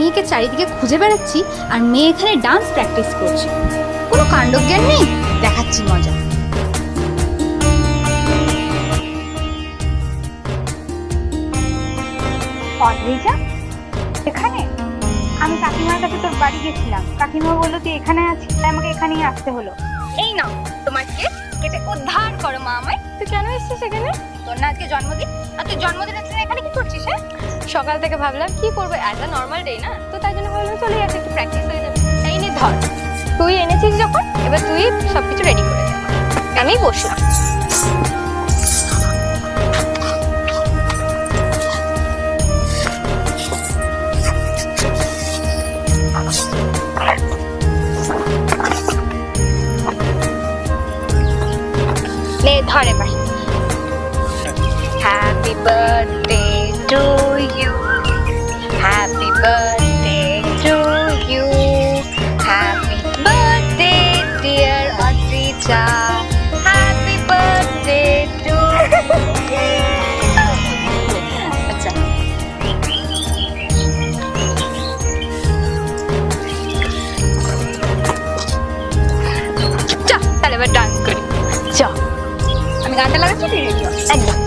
একে চারিদিকে খুঁজে বেড়াচ্ছি আর মেয়ে এখানে ডান্স প্র্যাকটিস করছে। কোনো কাণ্ডজ্ঞান নেই, দেখাচ্ছি মজা। অদ্রিজা, এখানে? আমি কাকিমার কাছে তোর বাড়ি গেছিলাম, কাকিমা বললো তুই এখানে আছিস, তাই আমাকে এখানেই আসতে হলো। এই নাও তোমার কেস, কেটে উদ্ধার করো মা আমায়। তুই কেন এসেছিস এখানে? তোর না আজকে জন্মদিন, আর তুই জন্মদিনের দিন এখানে কি করছিস? হ্যাঁ, সকাল থেকে ভাবলাম কি করবো, অ্যাজ আ নর্মাল ডে না, তো তাই জন্য ভাবলাম চলে আসি, একটু প্র্যাকটিস হয়ে যাবে। এই নে ধর, তুই এনেছিস যখন, এবার তুই সবকিছু রেডি করে দে। আমি বসলাম। নে ধর এবার। Happy birthday to you, happy birthday to you, happy birthday dear Adrija, happy birthday to. আচ্ছা, চল তাহলে এবার ডান্স করি। চল, আমি গানটা লাগাচ্ছি, তুই রেডি হ। একদম।